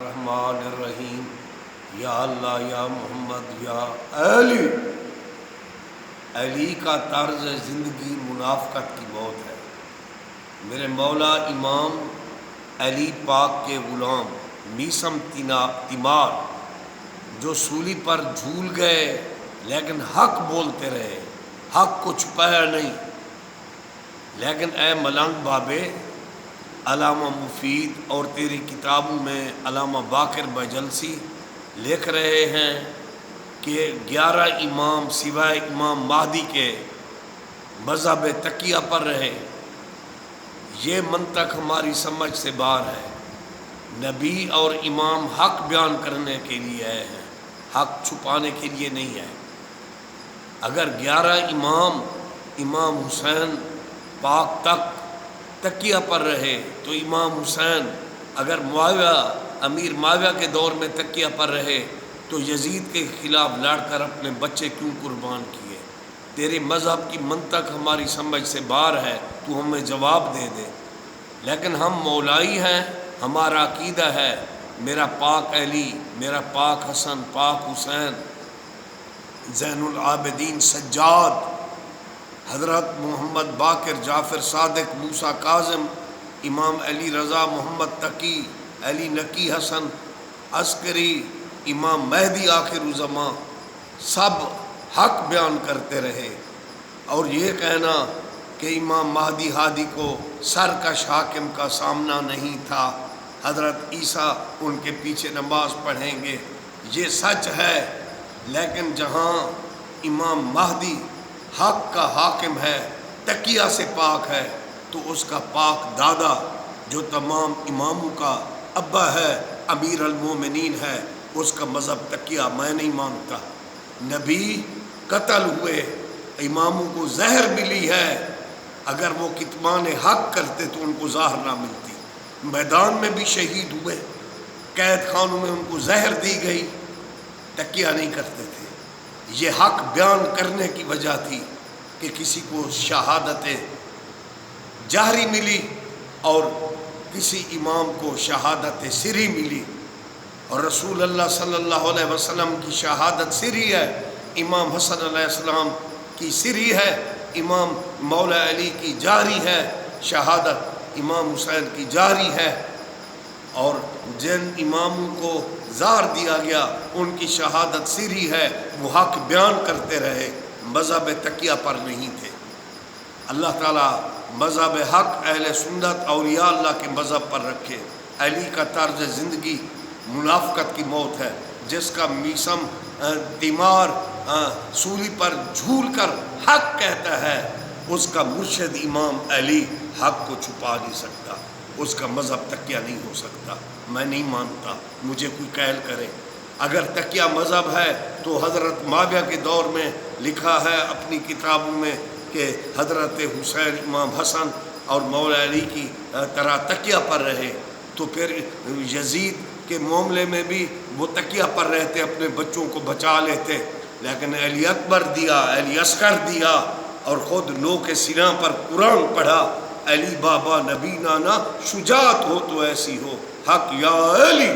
الرحمن الرحیم یا اللہ یا محمد یا علی۔ علی کا طرز زندگی منافقت کی موت ہے۔ میرے مولا امام علی پاک کے غلام میثم تیمار جو سولی پر جھول گئے لیکن حق بولتے رہے، حق کو چھپایا نہیں۔ لیکن اے ملنگ بابے، علامہ مفید اور تیری کتابوں میں علامہ باقر بجلسی لکھ رہے ہیں کہ 11 امام سوائے امام مہدی کے مذہب تقیہ پر رہے۔ یہ منطق ہماری سمجھ سے باہر ہے۔ نبی اور امام حق بیان کرنے کے لیے آئے ہیں، حق چھپانے کے لیے نہیں آئے۔ اگر 11 امام حسین پاک تک تقیہ پر رہے تو امام حسین اگر امیر معاویہ کے دور میں تقیہ پر رہے تو یزید کے خلاف لڑ کر اپنے بچے کیوں قربان کیے؟ تیرے مذہب کی منطق ہماری سمجھ سے باہر ہے، تو ہمیں جواب دے دے۔ لیکن ہم مولائی ہیں، ہمارا عقیدہ ہے میرا پاک علی، میرا پاک حسن، پاک حسین، زین العابدین سجاد، حضرت محمد باقر، جعفر صادق، موسیٰ کاظم، امام علی رضا، محمد تقی، علی نقی، حسن عسکری، امام مہدی آخر الزماں، سب حق بیان کرتے رہے۔ اور یہ کہنا کہ امام مہدی ہادی کو سرکش حاکم کا سامنا نہیں تھا، حضرت عیسیٰ ان کے پیچھے نماز پڑھیں گے، یہ سچ ہے۔ لیکن جہاں امام مہدی حق کا حاکم ہے، تقیہ سے پاک ہے، تو اس کا پاک دادا جو تمام اماموں کا ابا ہے، امیر المومنین ہے، اس کا مذہب تقیہ میں نہیں مانتا۔ نبی قتل ہوئے، اماموں کو زہر ملی ہے، اگر وہ کتمان حق کرتے تو ان کو زہر نہ ملتی۔ میدان میں بھی شہید ہوئے، قید خانوں میں ان کو زہر دی گئی، تقیہ نہیں کرتے تھے۔ یہ حق بیان کرنے کی وجہ تھی کہ کسی کو شہادت جہری ملی اور کسی امام کو شہادت سری ملی، اور رسول اللہ صلی اللہ علیہ وسلم کی شہادت سری ہے، امام حسن علیہ السلام کی سری ہے، امام مولا علی کی جاری ہے شہادت، امام حسین کی جاری ہے، اور جن اماموں کو زہر دیا گیا ان کی شہادت سری ہے، وہ حق بیان کرتے رہے، مذہب تقیہ پر نہیں تھے۔ اللہ تعالیٰ مذہب حق اہل سنت اولیاء اللہ کے مذہب پر رکھے۔ علی کا طرز زندگی منافقت کی موت ہے، جس کا میثم تیمار سولی پر جھول کر حق کہتا ہے، اس کا مرشد امام علی حق کو چھپا نہیں سکتا، اس کا مذہب تقیہ نہیں ہو سکتا۔ میں نہیں مانتا، مجھے کوئی قائل کرے۔ اگر تقیہ مذہب ہے تو حضرت معاویہ کے دور میں لکھا ہے اپنی کتابوں میں کہ حضرت حسین امام حسن اور مولا علی کی طرح تقیہ پر رہے، تو پھر یزید کے معاملے میں بھی وہ تقیہ پر رہتے، اپنے بچوں کو بچا لیتے۔ لیکن علی اکبر دیا، علی اصغر دیا، اور خود لو کے سینہ پر قرآن پڑھا، علی بابا نبی نانا، شجاعت ہو تو ایسی ہو، حق یا علی۔